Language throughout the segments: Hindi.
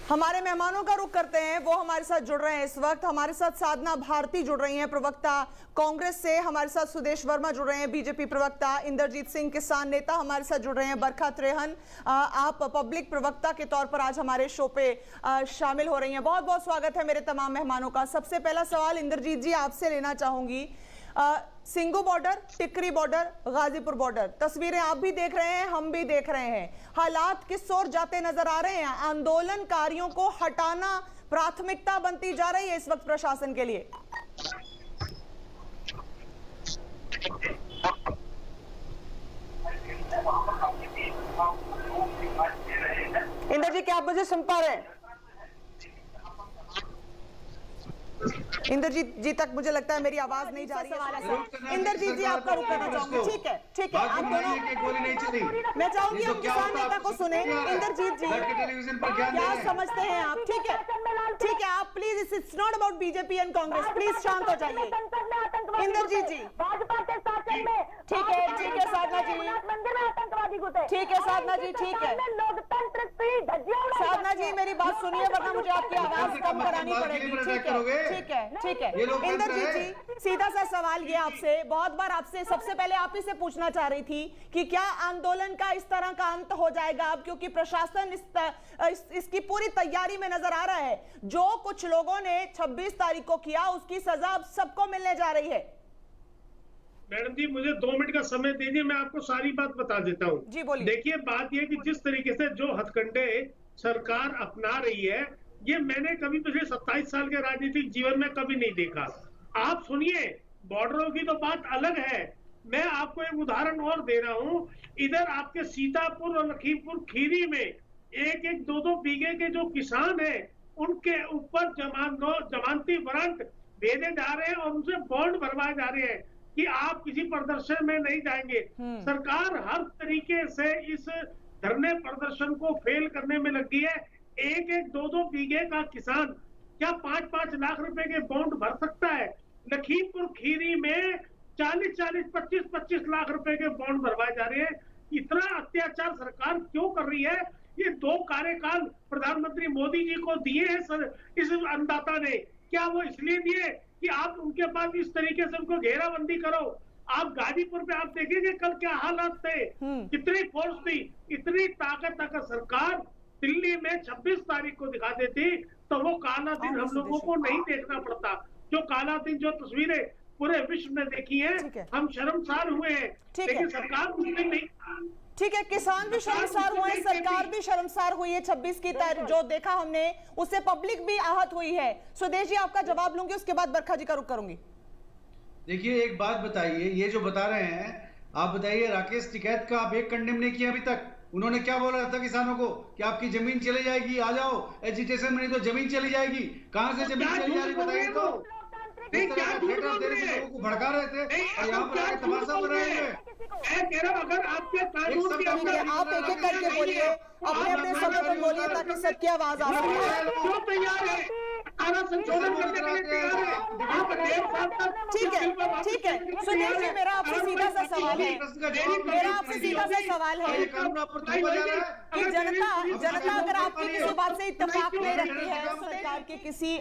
हमारे मेहमानों का रुख करते हैं, वो हमारे साथ जुड़ रहे हैं इस वक्त। हमारे साथ साधना भारती जुड़ रही हैं, प्रवक्ता कांग्रेस से। हमारे साथ सुदेश वर्मा जुड़ रहे हैं, बीजेपी प्रवक्ता। इंद्रजीत सिंह किसान नेता हमारे साथ जुड़ रहे हैं। बरखा त्रेहन, आप पब्लिक प्रवक्ता के तौर पर आज हमारे शो पे शामिल हो रही हैं। बहुत बहुत स्वागत है मेरे तमाम मेहमानों का। सबसे पहला सवाल इंद्रजीत जी आपसे लेना चाहूंगी। सिंगू बॉर्डर, टिकरी बॉर्डर, गाजीपुर बॉर्डर, तस्वीरें आप भी देख रहे हैं, हम भी देख रहे हैं। हालात किस ओर जाते नजर आ रहे हैं? आंदोलनकारियों को हटाना प्राथमिकता बनती जा रही है इस वक्त प्रशासन के लिए। इंद्र जी, क्या आप मुझे सुन पा रहे हैं? इंद्रजीत जी तक मुझे लगता है मेरी आवाज नहीं जा रही है। इंद्रजीत जी आपका रुख करना चाहूंगी। ठीक है, ठीक है, आप दोनों, मैं चाहूंगी हम किसान नेता को सुने। इंद्रजीत जी, क्या समझते हैं आप? ठीक है, ठीक है, आप please, it's not about BJP and Congress, please शांत हो जाइए। इंद्रजीत जी, ठीक है, ठीक है साधना जी, ठीक है साधना जी, ठीक है साधना जी, मेरी बात सुनिए वरना मुझे आपकी आवाज कम करानी पड़ेगी। ठीक है, ठीक है, ठीक है। इंद्रजीत जी, सीधा सा सवाल ये आपसे, बहुत बार आपसे, सबसे पहले आप ही से पूछना चाह रही थी कि क्या आंदोलन का इस तरह का अंत हो जाएगा अब, क्योंकि प्रशासन इसकी पूरी तैयारी में नजर आ रहा है। जो कुछ लोगों ने 26 तारीख को किया उसकी सजा अब सबको मिलने जा रही है। मैडम जी, मुझे 2 मिनट का समय दीजिए, मैं आपको सारी बात बता देता हूँ। जी बोलिए। देखिए, बात यह कि जिस तरीके से जो हथकंडे सरकार अपना रही है, ये मैंने कभी पिछले 27 साल के राजनीतिक जीवन में कभी नहीं देखा। आप सुनिए, बॉर्डरों की तो बात अलग है। मैं आपको एक उदाहरण और दे रहा हूँ। इधर आपके सीतापुर और लखीमपुर खीरी में एक एक 2-2 बीघे के जो किसान हैं, उनके ऊपर जमानती वारंट भेजे जा रहे हैं और उनसे बॉन्ड भरवाए जा रहे हैं कि आप किसी प्रदर्शन में नहीं जाएंगे। सरकार हर तरीके से इस धरने प्रदर्शन को फेल करने में लगी है। एक एक 2-2 बीघे का किसान क्या 5-5 लाख रुपए के बॉन्ड भर सकता है? लखीमपुर खीरी में 40-40, 25-25 लाख रुपए के बॉन्ड भरवाए जा रहे हैं। इतना अत्याचार सरकार क्यों कर रही है? ये 2 कार्यकाल प्रधानमंत्री मोदी जी को दिए हैं सर इस अन्नदाता ने। क्या वो इसलिए दिए कि आप उनके पास इस तरीके से उनको घेराबंदी करो? आप गाजीपुर पे आप देखेंगे कल क्या हालात थे, कितनी फोर्स थी, इतनी ताकत अगर सरकार दिल्ली में 26 तारीख को दिखा देती तो वो काला दिन हम लोगों को नहीं देखना पड़ता। जो काला दिन, जो तस्वीरें पूरे विश्व में देखी हैं, हम शर्मसार हुए हैं, लेकिन सरकार कुछ नहीं। ठीक है, किसान भी शर्मसार हुए, सरकार भी शर्मसार हुई है। 26 की तारीख जो देखा हमने, उससे पब्लिक भी आहत हुई है। सुदेश जी, आपका जवाब लूंगी, उसके बाद बरखा जी का रुख करूंगी। देखिए, एक बात बताइए, ये जो बता रहे हैं, आप बताइए, राकेश टिकैत का आप एक कंडेम नहीं किया अभी तक। उन्होंने क्या बोला था किसानों को कि आपकी जमीन चली जाएगी, आ जाओ एजिटेशन में, नहीं तो जमीन चली जाएगी। कहां से जमीन चली जा रही बताइए तो? लोगों को भड़का रहे थे और यहाँ पर तमाशा कर रहे हैं। मैं कह रहा हूं, अगर आपके कानून के अंदर आप एक एक करके बोलिए, अपने अपने समय पर बोलिए ताकि सबकी आवाज आ सके। जो तैयार है, संशोधन करने के लिए तैयार है। आप 1.5 साल तक, ठीक है, ठीक है। सुनील जी, मेरा आपसे सीधा सा सवाल है, मेरा आपसे सीधा सा सवाल है कि जनता अगर आपकी किसी बात से इत्तेफाक नहीं रखती है, सरकार के किसी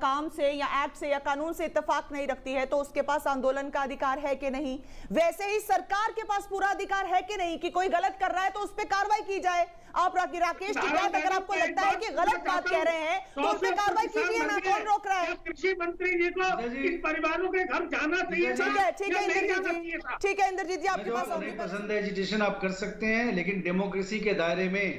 काम से या एक्ट से या कानून से इत्तेफाक नहीं रखती है, तो उसके पास आंदोलन का अधिकार है कि नहीं? वैसे ही सरकार के पास पूरा अधिकार है कि नहीं कि कोई गलत कर रहा है तो उस पर कार्रवाई की जाए? आप राकेश टिकैत, अगर आपको लगता है कि गलत बात कह रहे हैं तो उस पर कार्रवाई कीजिए ना, कौन रोक रहा है? कृषि मंत्री जी को इन परिवारों के घर जाना चाहिए। ठीक है, ठीक है इंद्रजीत जी, ठीक है इंद्रजीत जी, आपके पास नहीं पसंद है एजिटेशन आप कर सकते हैं, लेकिन डेमोक्रेसी के दायरे में,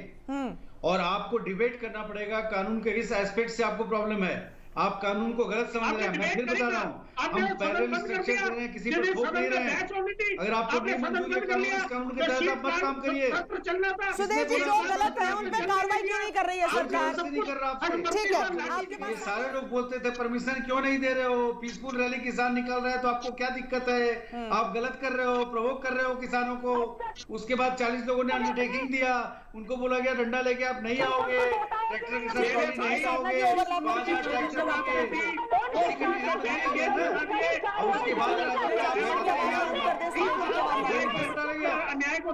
और आपको डिबेट करना पड़ेगा कानून के इस एस्पेक्ट से आपको प्रॉब्लम है। आप कानून को गलत समझ रहे हैं। मैं फिर बता रहा हूँ, हम पैरेलल स्ट्रक्चर कर रहे हैं, किसी पर ठोक नहीं रहे हैं। अगर आपको नहीं मंजूर है कानून, इस कानून के तहत आप मत काम करिए। सुदेश जी, जो गलत है उन पे कार्रवाई क्यों नहीं कर रही है सरकार? नहीं कर रहा आपसे। ठीक है, आपके ये सारे लोग बोलते थे परमिशन क्यों नहीं दे रहे हो, पीसफुल रैली किसान निकल रहे हैं तो आपको क्या दिक्कत है? आप गलत कर रहे हो, प्रोवोक कर रहे हो किसानों को। उसके बाद 40 लोगों ने अंडरटेकिंग दिया, उनको बोला गया डंडा लेके आप नहीं आओगे, ट्रैक्टर के साथ नहीं आओगे, उसके बाद अन्याय को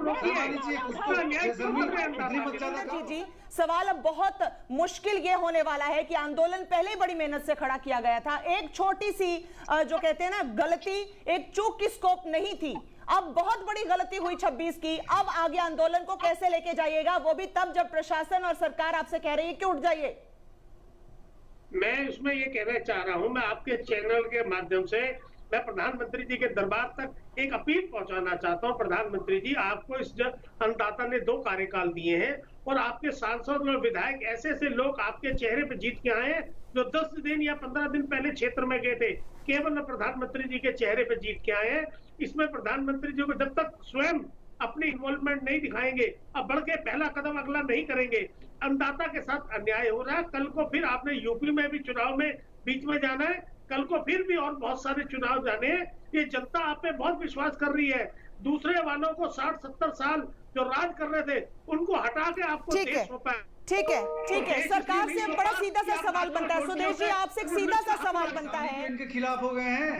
जी जी, सवाल अब बहुत मुश्किल ये होने वाला है कि आंदोलन पहले ही बड़ी मेहनत से खड़ा किया गया था। एक छोटी सी जो कहते हैं ना गलती, एक चूक की स्कोप नहीं थी, अब बहुत बड़ी गलती हुई 26 की। अब आगे आंदोलन को कैसे लेके जाइएगा, वो भी तब जब प्रशासन और सरकार आपसे कह रही है कि उठ जाइए। मैं इसमें ये कहना चाह रहा हूं, मैं आपके चैनल के माध्यम से मैं प्रधानमंत्री जी के दरबार तक एक अपील पहुंचाना चाहता हूं। प्रधानमंत्री जी, आपको इस अन्नदाता ने 2 कार्यकाल दिए हैं और आपके सांसद और विधायक ऐसे ऐसे लोग आपके चेहरे पे जीत के आए हैं जो 10 दिन या 15 दिन पहले क्षेत्र में गए थे, केवल प्रधानमंत्री जी के चेहरे पे जीत के आए हैं। इसमें प्रधानमंत्री जी को जब तक स्वयं अपनी इन्वॉल्वमेंट नहीं दिखाएंगे, अब बढ़ के पहला कदम अगला नहीं करेंगे, अन्नदाता के साथ अन्याय हो रहा है। कल को फिर आपने यूपी में भी चुनाव में बीच में जाना है, कल को फिर भी और बहुत सारे चुनाव जाने हैं। ये जनता आप पे बहुत विश्वास कर रही है। दूसरे वालों को 60-70 साल जो राज कर रहे थे उनको हटा के आपको देश सौंपा है। ठीक है, ठीक है। सरकार से बड़ा सीधा सा सवाल बनता है सुदेश जी, आपसे एक सीधा सा सवाल बनता है। इनके खिलाफ हो गए हैं,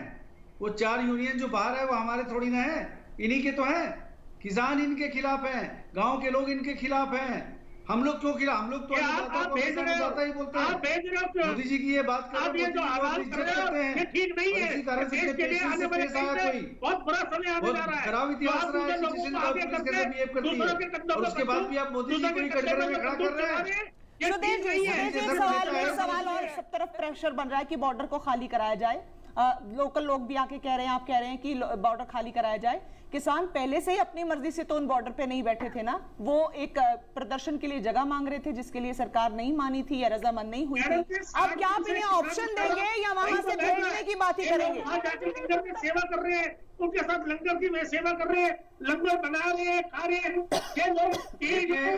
वो 4 यूनियन जो बाहर है वो हमारे थोड़ी ना है, इन्हीं के तो हैं। किसान इनके खिलाफ हैं, गांव के लोग इनके खिलाफ हैं। हम लोग क्यों खिलाफ? हम लोग तो आप भेज रहे हो, ही बोलते हैं। आप भेज रहे हो क्यों? मोदी जी की ये बात कर आप ये जो आवाज कर रहे हो ये ठीक नहीं है। इसी कारण से देश के लिए आने वाले कोई बहुत बुरा समय आने जा रहा है। खराब इतिहास रहा है, और उसके बाद भी आप मोदी जी को ही कटघरे में खड़ा कर रहे हैं। सुदेश जी, एक सवाल और सब तरफ प्रेशर बन रहा है कि बॉर्डर को खाली कराया जाए। लोकल लोग भी आके कह रहे हैं, आप कह रहे हैं कि बॉर्डर खाली कराया जाए। किसान पहले से ही अपनी मर्जी से तो उन बॉर्डर पे नहीं बैठे थे ना, वो एक प्रदर्शन के लिए जगह मांग रहे थे जिसके लिए सरकार नहीं मानी थी या रजामंद नहीं हुई थी। अब क्या आप इन्हें ऑप्शन देंगे या वहां से भेजने की बात ही करेंगे? लंगर की सेवा कर रहे हैं, उनके साथ लंगर की वे सेवा कर रहे हैं, लंगर बना रहे हैं, खा रहे हैं। ठीक है, मैं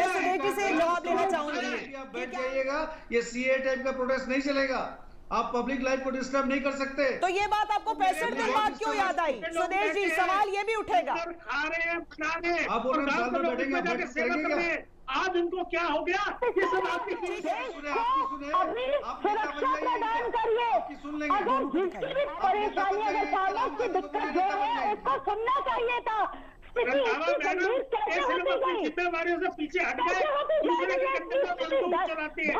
सुदेश जी से जवाब लेना चाहूंगी। आप बैठ जाइएगा, ये सीए टाइप का प्रोटेस्ट नहीं चलेगा। आप पब्लिक लाइफ को डिस्टर्ब नहीं कर सकते। तो ये बात आपको 65 दिन बाद क्यों याद आई? सुदेश जी, सवाल ये भी उठेगा। खा रहे हैं, बना रहे हैं, आप बैठेंगे सेवा कर रहे हैं। आज इनको क्या हो गया? ये सब आपकी सुने, सुरक्षा प्रदान करिए। अगर जिसकी भी परेशानी, अगर फार्मर्स की दिक्कत जो है उसको सुनना चाहिए था। जिम्मेवारियों से पीछे हट गए, दूसरे के बंदूक चलाते हैं।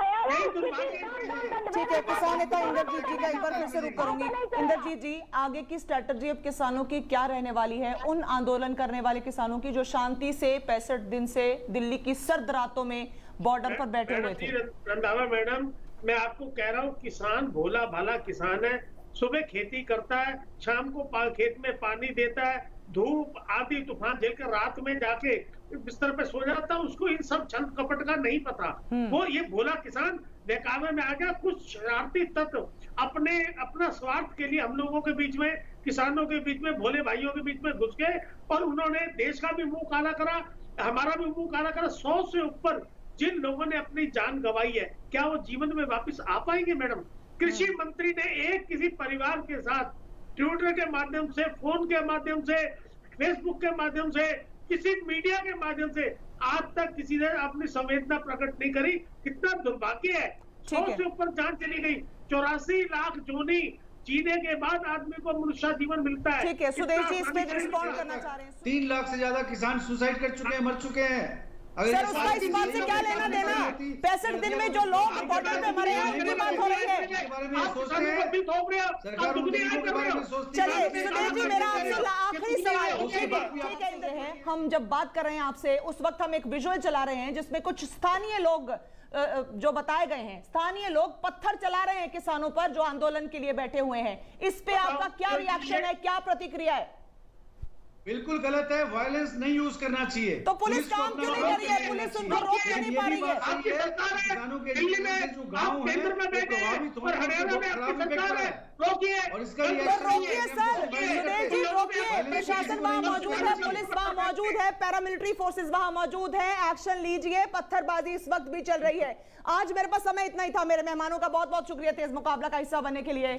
ठीक है, किसान नेता इंद्रजीत जी का एक बार फिर से रुक करूंगी। इंद्रजीत जी, आगे की स्ट्रेटजी अब किसानों की क्या रहने वाली है? उन आंदोलन करने वाले किसानों की जो शांति से 65 दिन से दिल्ली की सर्द रातों में बॉर्डर पर बैठे हुए थे। रंधावा मैडम, मैं आपको कह रहा हूँ, किसान भोला भाला किसान है। सुबह खेती करता है, शाम को खेत में पानी देता है, धूप आदि तूफान झेलकर रात में जाके बिस्तर पे सो जाता है। उसको इन सब छल कपट का नहीं पता। वो ये भोला किसान बहकावे में आ गया। कुछ शरारती तत्व अपना स्वार्थ के लिए हम लोगों के बीच में, किसानों के बीच में, भोले भाइयों के बीच में घुस गए और उन्होंने देश का भी मुंह काला करा, हमारा भी मुंह काला करा। 100 से ऊपर जिन लोगों ने अपनी जान गंवाई है, क्या वो जीवन में वापस आ पाएंगे? मैडम, कृषि मंत्री ने एक किसी परिवार के साथ ट्विटर के माध्यम से, फोन के माध्यम से, फेसबुक के माध्यम से, किसी मीडिया के माध्यम से आज तक किसी ने अपनी संवेदना प्रकट नहीं करी। कितना दुर्भाग्य है। 100 से ऊपर जान चली गई। 84 लाख जोनी जीने के बाद आदमी को मनुष्य जीवन मिलता है। ठीक है, सुदेश जी इस पे रिस्पॉन्ड करना चाह रहे हैं। 3 लाख से ज्यादा किसान सुसाइड कर चुके हैं, मर चुके हैं। सर, उसका इस बात से क्या लेना देना? 65 दिन में जो लोग बॉर्डर पे मरे हैं उनकी बात हो रही है। चलिए सुदेश जी, मेरा आपसे आखिरी सवाल, ठीक है, हम जब बात कर रहे हैं आपसे उस वक्त हम एक विजुअल चला रहे हैं जिसमें कुछ स्थानीय लोग जो बताए गए हैं, स्थानीय लोग पत्थर चला रहे हैं किसानों पर जो आंदोलन के लिए बैठे हुए हैं। इस पे आपका क्या रिएक्शन है, क्या प्रतिक्रिया है? बिल्कुल गलत है, वायलेंस नहीं यूज करना चाहिए। तो पुलिस काम क्यों नहीं कर रही है? पुलिस उनको रोक क्यों नहीं पा रही है? आपकी सरकार है, दिल्ली में आप केंद्र में बैठे और हरियाणा में आपकी सरकार है, रोकिए। और इसका रोकिए सर, सुदेश जी रोकिए। प्रशासन वहां मौजूद है, पुलिस वहां मौजूद है, पैरामिलिट्री फोर्सेस वहां मौजूद है, एक्शन लीजिए। पत्थरबाजी इस वक्त भी चल रही है। आज मेरे पास समय इतना ही था। मेरे मेहमानों का बहुत बहुत शुक्रिया तेज मुकाबला का हिस्सा बनने के लिए।